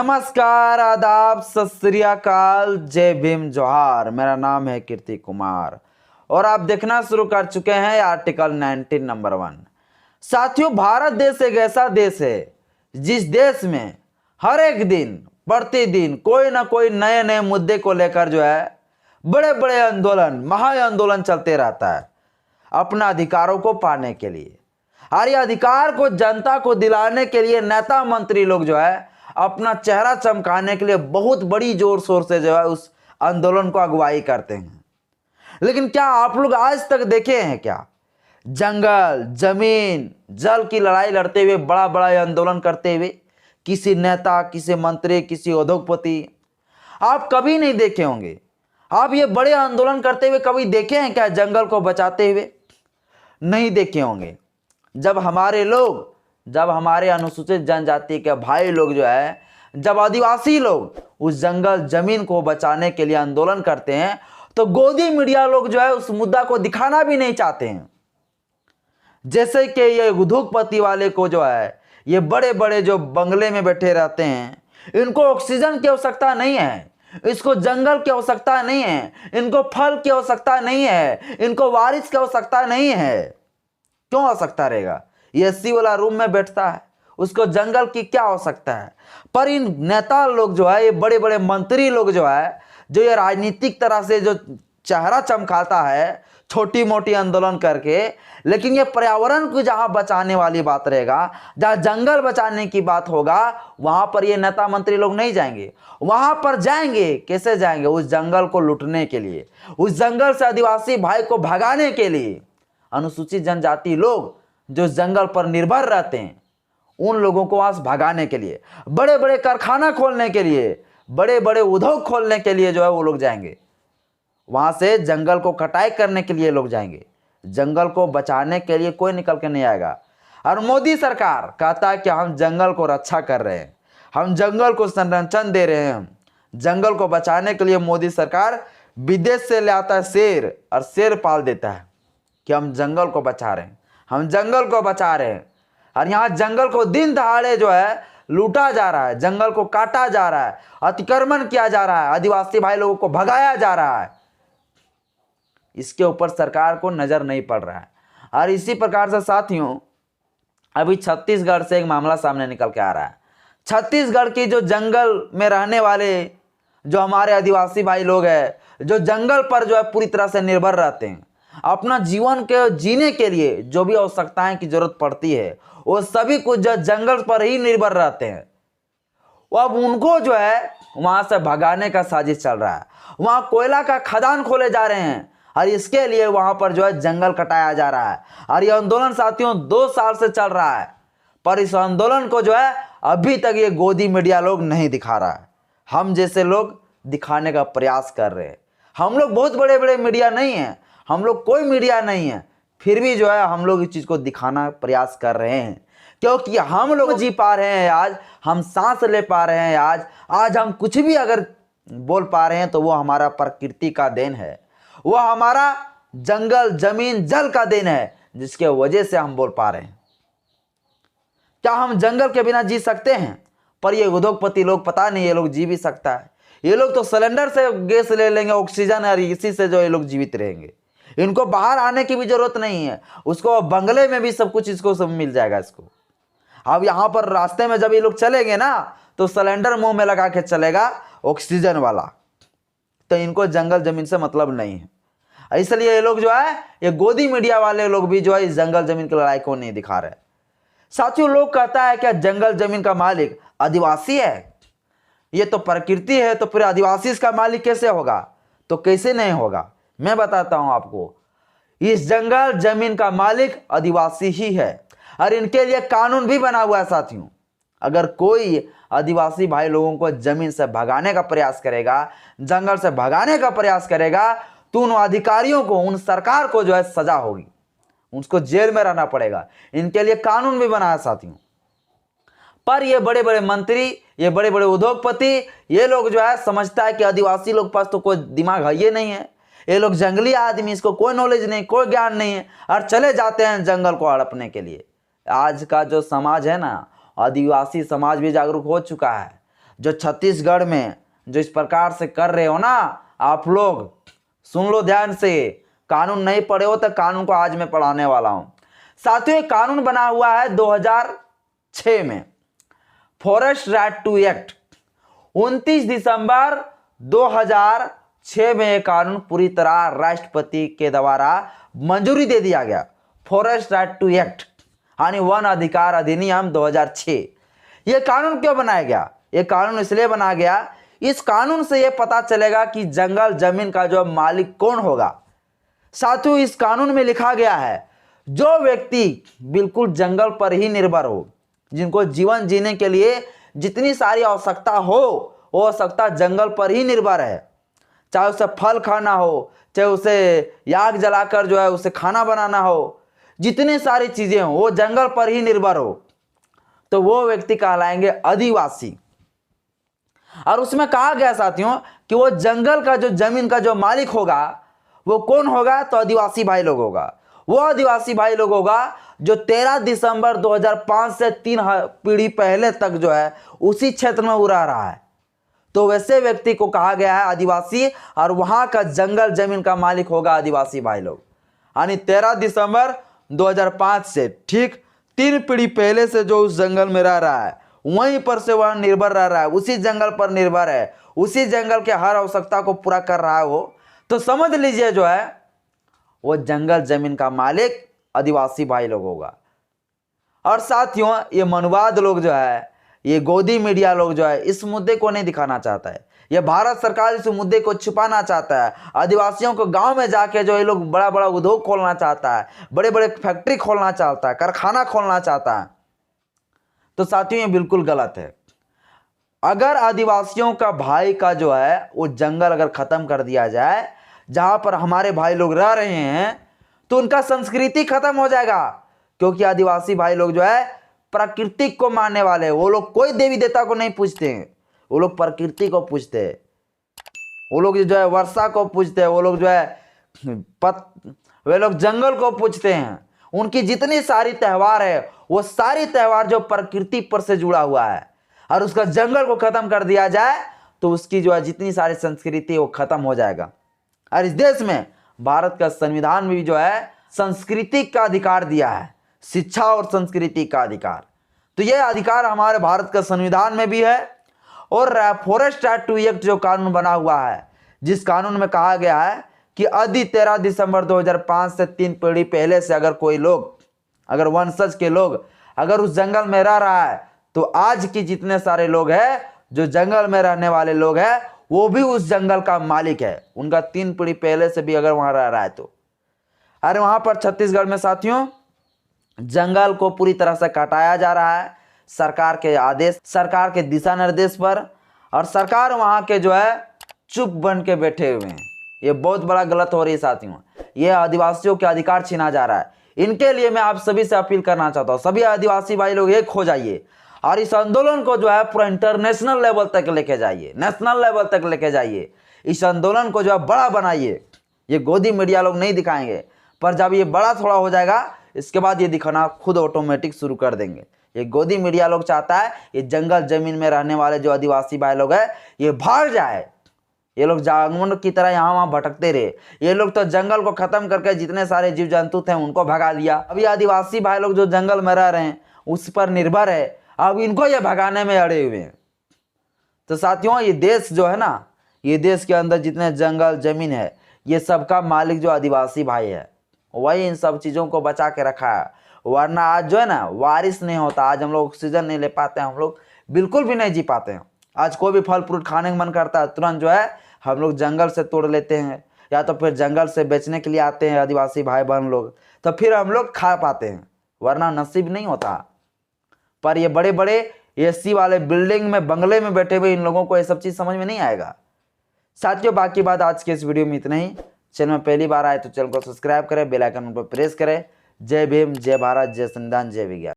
नमस्कार, आदाब, सत श्री अकाल, जय भीम, जोहार। मेरा नाम है कीर्ति कुमार और आप देखना शुरू कर चुके हैं आर्टिकल 19 नंबर 1। साथियों, भारत देश एक ऐसा देश है जिस देश में हर एक दिन प्रतिदिन कोई ना कोई नए नए मुद्दे को लेकर बड़े बड़े आंदोलन, महा आंदोलन चलते रहता है अपना अधिकारों को पाने के लिए। और ये अधिकार को जनता को दिलाने के लिए नेता मंत्री लोग अपना चेहरा चमकाने के लिए बहुत बड़ी जोर शोर से उस आंदोलन को अगुवाई करते हैं। लेकिन क्या आप लोग आज तक देखे हैं क्या जंगल, जमीन, जल की लड़ाई लड़ते हुए, बड़ा बड़ा आंदोलन करते हुए किसी नेता, किसी मंत्री, किसी उद्योगपति? आप कभी नहीं देखे होंगे। आप ये बड़े आंदोलन करते हुए कभी देखे हैं क्या जंगल को बचाते हुए? नहीं देखे होंगे। जब हमारे अनुसूचित जनजाति के भाई लोग जब आदिवासी लोग उस जंगल जमीन को बचाने के लिए आंदोलन करते हैं तो गोदी मीडिया लोग उस मुद्दा को दिखाना भी नहीं चाहते हैं। जैसे कि ये उद्योगपति वाले को ये बड़े बड़े जो बंगले में बैठे रहते हैं, इनको ऑक्सीजन की आवश्यकता नहीं है, इसको जंगल की आवश्यकता नहीं है, इनको फल की आवश्यकता नहीं है, इनको बारिश की आवश्यकता नहीं है। क्यों आवश्यकता रहेगा? ये एसी वाला रूम में बैठता है, उसको जंगल की क्या आवश्यकता है? पर इन नेता लोग ये बड़े बड़े मंत्री लोग जो ये राजनीतिक तरह से जो चेहरा चमकाता है छोटी मोटी आंदोलन करके, लेकिन ये पर्यावरण को जहां बचाने वाली बात रहेगा, जहां जंगल बचाने की बात होगा, वहां पर ये नेता मंत्री लोग नहीं जाएंगे। वहां पर जाएंगे, कैसे जाएंगे? उस जंगल को लूटने के लिए, उस जंगल से आदिवासी भाई को भगाने के लिए। अनुसूचित जनजाति लोग जो जंगल पर निर्भर रहते हैं, उन लोगों को वहां से भगाने के लिए, बड़े बड़े कारखाना खोलने के लिए, बड़े बड़े उद्योग खोलने के लिए वो लोग जाएंगे। वहां से जंगल को कटाई करने के लिए लोग जाएंगे। जंगल को बचाने के लिए कोई निकल के नहीं आएगा। और मोदी सरकार कहता है कि हम जंगल को रक्षा कर रहे हैं, हम जंगल को संरक्षण दे रहे हैं। जंगल को बचाने के लिए मोदी सरकार विदेश से ले आता है शेर, और शेर पाल देता है कि हम जंगल को बचा रहे हैं, हम जंगल को बचा रहे हैं। और यहाँ जंगल को दिन दहाड़े लूटा जा रहा है, जंगल को काटा जा रहा है, अतिक्रमण किया जा रहा है, आदिवासी भाई लोगों को भगाया जा रहा है। इसके ऊपर सरकार को नजर नहीं पड़ रहा है। और इसी प्रकार से साथियों, अभी छत्तीसगढ़ से एक मामला सामने निकल के आ रहा है। छत्तीसगढ़ की जो जंगल में रहने वाले जो हमारे आदिवासी भाई लोग हैं, जो जंगल पर पूरी तरह से निर्भर रहते हैं, अपना जीवन के जीने के लिए जो भी आवश्यकताएं की जरूरत पड़ती है, वो सभी कुछ जंगल पर ही निर्भर रहते हैं। वो अब उनको वहां से भगाने का साजिश चल रहा है। वहां कोयला का खदान खोले जा रहे हैं और इसके लिए वहां पर जंगल कटाया जा रहा है। और ये आंदोलन साथियों 2 साल से चल रहा है, पर इस आंदोलन को अभी तक ये गोदी मीडिया लोग नहीं दिखा रहा है। हम जैसे लोग दिखाने का प्रयास कर रहे हैं। हम लोग बहुत बड़े बड़े मीडिया नहीं है, हम लोग कोई मीडिया नहीं है, फिर भी हम लोग इस चीज को दिखाना प्रयास कर रहे हैं, क्योंकि हम लोग जी पा रहे हैं आज, हम सांस ले पा रहे हैं आज हम कुछ भी अगर बोल पा रहे हैं तो वो हमारा प्रकृति का देन है, वो हमारा जंगल, जमीन, जल का देन है, जिसके वजह से हम बोल पा रहे हैं। क्या हम जंगल के बिना जी सकते हैं? पर ये उद्योगपति लोग पता नहीं, ये लोग जी भी सकता है। ये लोग तो सिलेंडर से गैस ले लेंगे, ऑक्सीजन, और इसी से ये लोग जीवित रहेंगे। इनको बाहर आने की भी जरूरत नहीं है, उसको बंगले में भी सब कुछ इसको सब मिल जाएगा इसको। अब यहाँ पर रास्ते में जब ये लोग चलेंगे ना, तो सिलेंडर मुंह में लगा के चलेगा ऑक्सीजन वाला। तो इनको जंगल जमीन से मतलब नहीं है। इसलिए ये लोग ये गोदी मीडिया वाले लोग भी इस जंगल जमीन की लड़ाई को नहीं दिखा रहे। साथियों, लोग कहता है क्या जंगल जमीन का मालिक आदिवासी है? ये तो प्रकृति है, तो फिर आदिवासी इसका मालिक कैसे होगा? तो कैसे नहीं होगा, मैं बताता हूं आपको। इस जंगल जमीन का मालिक आदिवासी ही है, और इनके लिए कानून भी बना हुआ है साथियों। अगर कोई आदिवासी भाई लोगों को जमीन से भगाने का प्रयास करेगा, जंगल से भगाने का प्रयास करेगा, तो उन अधिकारियों को, उन सरकार को सजा होगी, उसको जेल में रहना पड़ेगा। इनके लिए कानून भी बना है साथियों। पर ये बड़े बड़े मंत्री, ये बड़े बड़े उद्योगपति, ये लोग समझता है कि आदिवासी लोग पास तो कोई दिमाग है ये नहीं है, ये लोग जंगली आदमी, इसको कोई नॉलेज नहीं, कोई ज्ञान नहीं है, और चले जाते हैं जंगल को हड़पने के लिए। आज का जो समाज है ना, आदिवासी समाज भी जागरूक हो चुका है। जो छत्तीसगढ़ में जो इस प्रकार से कर रहे हो ना आप लोग, सुन लो ध्यान से। कानून नहीं पढ़े हो तो कानून को आज मैं पढ़ाने वाला हूं। साथियों, एक कानून बना हुआ है 2006 में, फॉरेस्ट राइट टू एक्ट। 29 दिसंबर 2006 में यह कानून पूरी तरह राष्ट्रपति के द्वारा मंजूरी दे दिया गया। फॉरेस्ट राइट टू एक्ट यानी वन अधिकार अधिनियम 2006। यह कानून क्यों बनाया गया? यह कानून इसलिए बनाया गया, इस कानून से यह पता चलेगा कि जंगल जमीन का जो मालिक कौन होगा। साथियों, इस कानून में लिखा गया है जो व्यक्ति बिल्कुल जंगल पर ही निर्भर हो, जिनको जीवन जीने के लिए जितनी सारी आवश्यकता हो वो आवश्यकता जंगल पर ही निर्भर है। चाहे उसे फल खाना हो, चाहे उसे आग जलाकर जो है उसे खाना बनाना हो, जितनी सारी चीजें हो वो जंगल पर ही निर्भर हो, तो वो व्यक्ति कहलाएंगे आदिवासी। और उसमें कहा गया साथियों कि वो जंगल का जो जमीन का जो मालिक होगा वो कौन होगा? तो आदिवासी भाई लोग होगा। वो आदिवासी भाई लोग होगा जो 13 दिसंबर 2005 से 3 पीढ़ी पहले तक जो है उसी क्षेत्र में वो रह रहा है। तो वैसे व्यक्ति को कहा गया है आदिवासी, और वहां का जंगल जमीन का मालिक होगा आदिवासी भाई लोग। यानी 13 दिसंबर 2005 से ठीक 3 पीढ़ी पहले से जो उस जंगल में रह रहा है, वहीं पर से वह निर्भर रह रहा है, उसी जंगल पर निर्भर है, उसी जंगल के हर आवश्यकता को पूरा कर रहा है वो, तो समझ लीजिए जो है वो जंगल जमीन का मालिक आदिवासी भाई लोग होगा। और साथियों, ये मनुवाद लोग जो है, ये गोदी मीडिया लोग जो है इस मुद्दे को नहीं दिखाना चाहता है। ये भारत सरकार इस मुद्दे को छुपाना चाहता है। आदिवासियों को गांव में जाके जो ये लोग बड़ा बड़ा उद्योग खोलना चाहता है, बड़े बड़े फैक्ट्री खोलना चाहता है, कारखाना खोलना चाहता है। तो साथियों, ये बिल्कुल गलत है। अगर आदिवासियों का भाई का जो है वो जंगल अगर खत्म कर दिया जाए जहां पर हमारे भाई लोग रह रहे हैं, तो उनका संस्कृति खत्म हो जाएगा। क्योंकि आदिवासी भाई लोग जो है प्रकृति को मानने वाले हैं। वो लोग कोई देवी देवता को नहीं पूजते हैं, वो लोग प्रकृति को पूजते हैं। वो लोग जो है वर्षा को पूजते हैं, वो लोग जो है वे लोग जंगल को पूजते हैं। उनकी जितनी सारी त्यौहार है वो सारी त्यौहार जो प्रकृति पर से जुड़ा हुआ है, और उसका जंगल को खत्म कर दिया जाए तो उसकी जो है जितनी सारी संस्कृति वो खत्म हो जाएगा। और इस देश में भारत का संविधान भी जो है संस्कृति का अधिकार दिया है, शिक्षा और संस्कृति का अधिकार। तो यह अधिकार हमारे भारत का संविधान में भी है। और फॉरेस्ट राइट टू एक्ट जो कानून बना हुआ है, जिस कानून में कहा गया है कि यदि 13 दिसंबर 2005 से 3 पीढ़ी पहले से अगर कोई लोग, अगर वंशज के लोग अगर उस जंगल में रह रहा है, तो आज की जितने सारे लोग हैं जो जंगल में रहने वाले लोग हैं वो भी उस जंगल का मालिक है। उनका 3 पीढ़ी पहले से भी अगर वहां रह रहा है तो। अरे वहां पर छत्तीसगढ़ में साथियों जंगल को पूरी तरह से काटाया जा रहा है सरकार के आदेश, सरकार के दिशा निर्देश पर, और सरकार वहां के जो है चुप बन के बैठे हुए हैं। ये बहुत बड़ा गलत हो रही है साथियों। ये आदिवासियों के अधिकार छीना जा रहा है। इनके लिए मैं आप सभी से अपील करना चाहता हूँ, सभी आदिवासी भाई लोग एक हो जाइए और इस आंदोलन को जो है पूरा इंटरनेशनल लेवल तक लेके जाइए, नेशनल लेवल तक लेके जाइए। इस आंदोलन को जो है बड़ा बनाइए। ये गोदी मीडिया लोग नहीं दिखाएंगे, पर जब ये बड़ा थोड़ा हो जाएगा इसके बाद ये दिखाना खुद ऑटोमेटिक शुरू कर देंगे। ये गोदी मीडिया लोग चाहता है ये जंगल जमीन में रहने वाले जो आदिवासी भाई लोग हैं ये भाग जाए। ये लोग जानवर की तरह यहाँ वहाँ भटकते रहे। ये लोग तो जंगल को खत्म करके जितने सारे जीव जंतु थे उनको भगा दिया। अभी आदिवासी भाई लोग जो जंगल में रह रहे हैं उस पर निर्भर है, अब इनको ये भगाने में अड़े हुए हैं। तो साथियों, ये देश जो है ना, ये देश के अंदर जितने जंगल जमीन है ये सबका मालिक जो आदिवासी भाई है वही इन सब चीज़ों को बचा के रखा है। वरना आज जो है ना बारिश नहीं होता, आज हम लोग ऑक्सीजन नहीं ले पाते हैं, हम लोग बिल्कुल भी नहीं जी पाते हैं। आज कोई भी फल फ्रूट खाने का मन करता है तुरंत जो है हम लोग जंगल से तोड़ लेते हैं, या तो फिर जंगल से बेचने के लिए आते हैं आदिवासी भाई बहन लोग, तो फिर हम लोग खा पाते हैं, वरना नसीब नहीं होता। पर ये बड़े बड़े एसी वाले बिल्डिंग में बंगले में बैठे हुए इन लोगों को ये सब चीज़ समझ में नहीं आएगा। साथियों, बाकी बात आज के इस वीडियो में इतना ही। चैनल में पहली बार आए तो चैनल को सब्सक्राइब करें, बेल आइकन पर प्रेस करें। जय भीम, जय भारत, जय संविधान, जय विज्ञान।